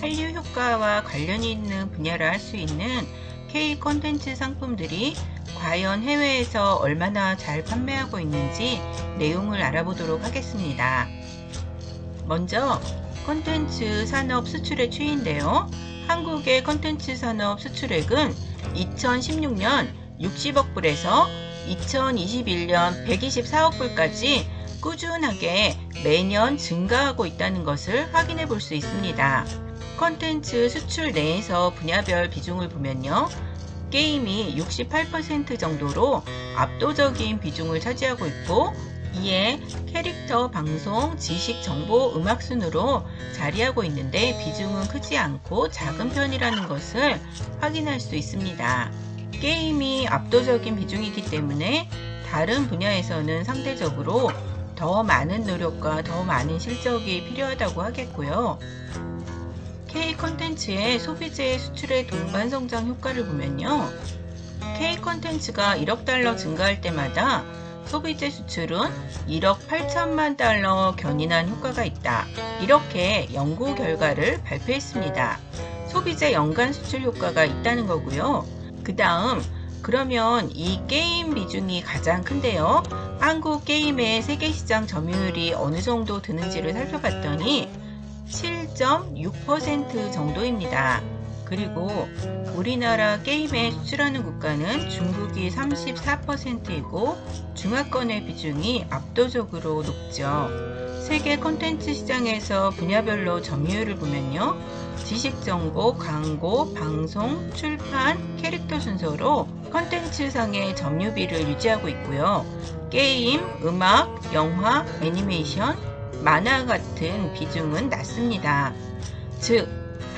한류 효과와 관련이 있는 분야라 할 수 있는 K 콘텐츠 상품들이 과연 해외에서 얼마나 잘 판매하고 있는지 내용을 알아보도록 하겠습니다. 먼저 콘텐츠 산업 수출의 추이인데요. 한국의 콘텐츠 산업 수출액은 2016년 60억 불에서 2021년 124억 불까지 꾸준하게 매년 증가하고 있다는 것을 확인해 볼 수 있습니다. 콘텐츠 수출 내에서 분야별 비중을 보면요. 게임이 68% 정도로 압도적인 비중을 차지하고 있고, 이에 캐릭터, 방송, 지식, 정보, 음악 순으로 자리하고 있는데 비중은 크지 않고 작은 편이라는 것을 확인할 수 있습니다. 게임이 압도적인 비중이기 때문에 다른 분야에서는 상대적으로 더 많은 노력과 더 많은 실적이 필요하다고 하겠고요. K 콘텐츠의 소비재 수출의 동반 성장 효과를 보면요. K 콘텐츠가 1억 달러 증가할 때마다 소비재 수출은 1억 8천만 달러 견인한 효과가 있다. 이렇게 연구 결과를 발표했습니다. 소비재 연간 수출 효과가 있다는 거고요. 그 다음, 그러면 이 게임 비중이 가장 큰데요. 한국 게임의 세계시장 점유율이 어느 정도 드는지를 살펴봤더니 7.6% 정도입니다. 그리고 우리나라 게임에 수출하는 국가는 중국이 34%이고 중화권의 비중이 압도적으로 높죠. 세계 콘텐츠 시장에서 분야별로 점유율을 보면요. 지식정보, 광고, 방송, 출판, 캐릭터 순서로 콘텐츠상의 점유비를 유지하고 있고요. 게임, 음악, 영화, 애니메이션, 만화 같은 비중은 낮습니다. 즉,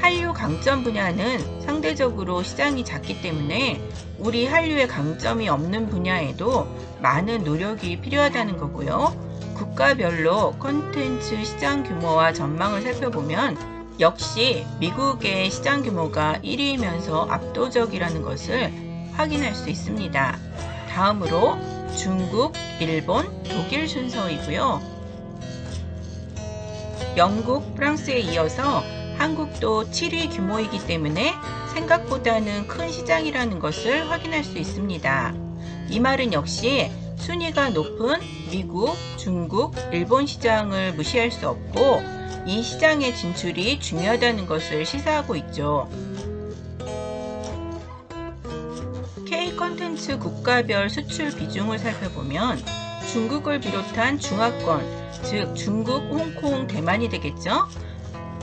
한류 강점 분야는 상대적으로 시장이 작기 때문에 우리 한류의 강점이 없는 분야에도 많은 노력이 필요하다는 거고요. 국가별로 콘텐츠 시장 규모와 전망을 살펴보면 역시 미국의 시장 규모가 1위이면서 압도적이라는 것을 확인할 수 있습니다. 다음으로 중국, 일본, 독일 순서이고요. 영국, 프랑스에 이어서 한국도 7위 규모이기 때문에 생각보다는 큰 시장이라는 것을 확인할 수 있습니다. 이 말은 역시 순위가 높은 미국, 중국, 일본 시장을 무시할 수 없고 이 시장의 진출이 중요하다는 것을 시사하고 있죠. K 콘텐츠 국가별 수출 비중을 살펴보면 중국을 비롯한 중화권, 즉 중국, 홍콩, 대만이 되겠죠.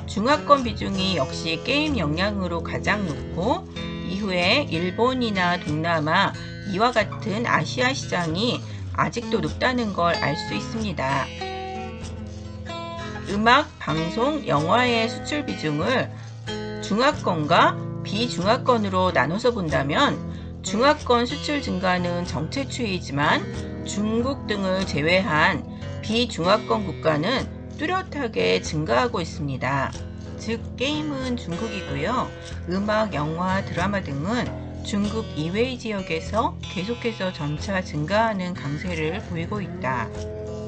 중화권 비중이 역시 게임 역량으로 가장 높고 이후에 일본이나 동남아, 이와 같은 아시아 시장이 아직도 높다는 걸 알 수 있습니다. 음악, 방송, 영화의 수출 비중을 중화권과 비중화권으로 나눠서 본다면 중화권 수출 증가는 정체 추이지만 중국 등을 제외한 비중화권 국가는 뚜렷하게 증가하고 있습니다. 즉 게임은 중국이고요. 음악, 영화, 드라마 등은 중국 이외의 지역에서 계속해서 점차 증가하는 강세를 보이고 있다.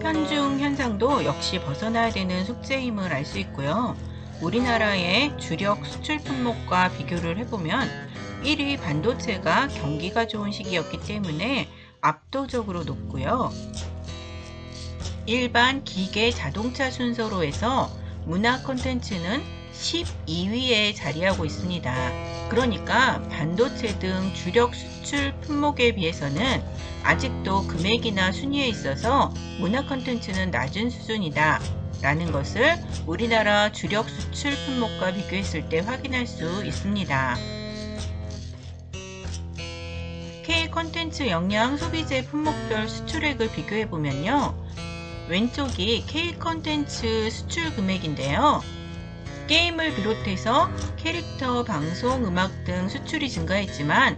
편중 현상도 역시 벗어나야 되는 숙제임을 알 수 있고요. 우리나라의 주력 수출 품목과 비교를 해보면 1위 반도체가 경기가 좋은 시기였기 때문에 압도적으로 높고요. 일반 기계 자동차 순서로 해서 문화 콘텐츠는 12위에 자리하고 있습니다. 그러니까 반도체 등 주력 수출 품목에 비해서는 아직도 금액이나 순위에 있어서 문화 콘텐츠는 낮은 수준이다 라는 것을 우리나라 주력 수출 품목과 비교했을 때 확인할 수 있습니다. K 콘텐츠 역량 소비재 품목별 수출액을 비교해보면요. 왼쪽이 K 콘텐츠 수출 금액인데요. 게임을 비롯해서 캐릭터, 방송, 음악 등 수출이 증가했지만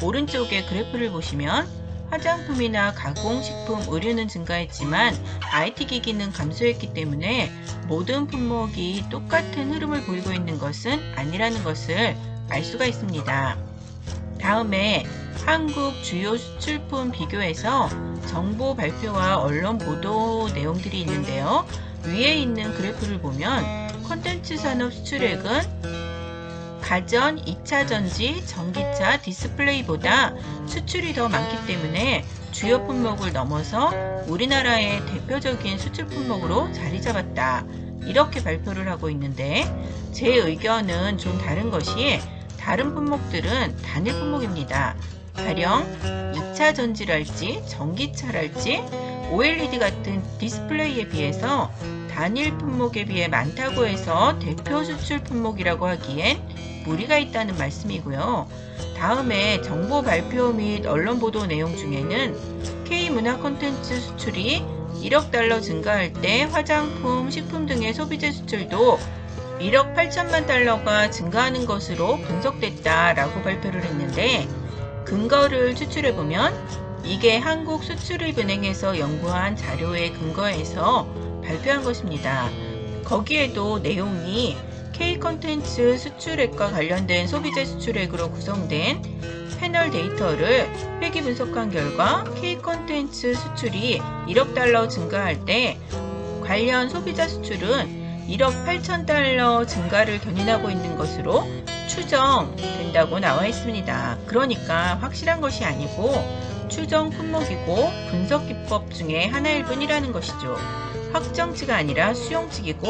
오른쪽의 그래프를 보시면 화장품이나 가공식품, 의류는 증가했지만 IT 기기는 감소했기 때문에 모든 품목이 똑같은 흐름을 보이고 있는 것은 아니라는 것을 알 수가 있습니다. 다음에 한국 주요 수출품 비교해서 정보 발표와 언론 보도 내용들이 있는데요. 위에 있는 그래프를 보면 콘텐츠 산업 수출액은 가전, 2차 전지, 전기차, 디스플레이보다 수출이 더 많기 때문에 주요 품목을 넘어서 우리나라의 대표적인 수출 품목으로 자리 잡았다. 이렇게 발표를 하고 있는데 제 의견은 좀 다른 것이 다른 품목들은 단일 품목입니다. 가령 2차 전지랄지 전기차랄지 OLED 같은 디스플레이에 비해서 단일 품목에 비해 많다고 해서 대표 수출 품목이라고 하기엔 무리가 있다는 말씀이고요. 다음에 정보 발표 및 언론 보도 내용 중에는 K문화 콘텐츠 수출이 1억 달러 증가할 때 화장품, 식품 등의 소비재 수출도 1억 8천만 달러가 증가하는 것으로 분석됐다라고 발표를 했는데 근거를 추출해보면 이게 한국수출입은행에서 연구한 자료에 근거해서 발표한 것입니다. 거기에도 내용이 K콘텐츠 수출액과 관련된 소비재 수출액으로 구성된 패널 데이터를 회귀 분석한 결과 K콘텐츠 수출이 1억 달러 증가할 때 관련 소비자 수출은 1억 8천 달러 증가를 견인하고 있는 것으로 추정된다고 나와 있습니다. 그러니까 확실한 것이 아니고 추정 품목이고 분석 기법 중에 하나일 뿐이라는 것이죠. 확정치가 아니라 수용치이고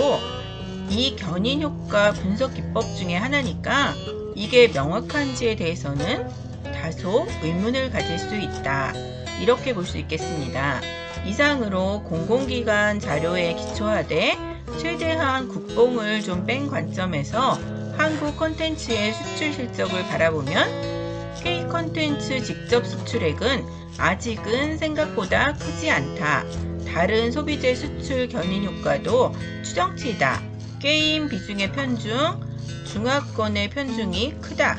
이 견인 효과 분석 기법 중에 하나니까 이게 명확한지에 대해서는 다소 의문을 가질 수 있다. 이렇게 볼 수 있겠습니다. 이상으로 공공기관 자료에 기초하되 최대한 국뽕을 좀 뺀 관점에서 한국 콘텐츠의 수출 실적을 바라보면 K콘텐츠 직접 수출액은 아직은 생각보다 크지 않다. 다른 소비재 수출 견인 효과도 추정치이다. 게임 비중의 편중, 중화권의 편중이 크다.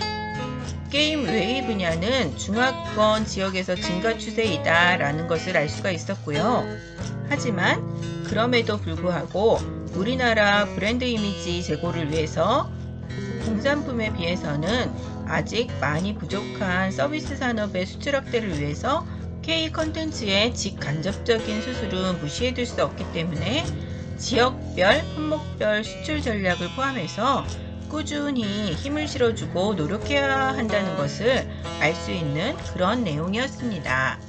게임 외의 분야는 중화권 지역에서 증가 추세이다 라는 것을 알 수가 있었고요. 하지만 그럼에도 불구하고 우리나라 브랜드 이미지 제고를 위해서 공산품에 비해서는 아직 많이 부족한 서비스 산업의 수출 확대를 위해서 K콘텐츠의 직간접적인 수술은 무시해둘 수 없기 때문에 지역별, 품목별 수출 전략을 포함해서 꾸준히 힘을 실어주고 노력해야 한다는 것을 알 수 있는 그런 내용이었습니다.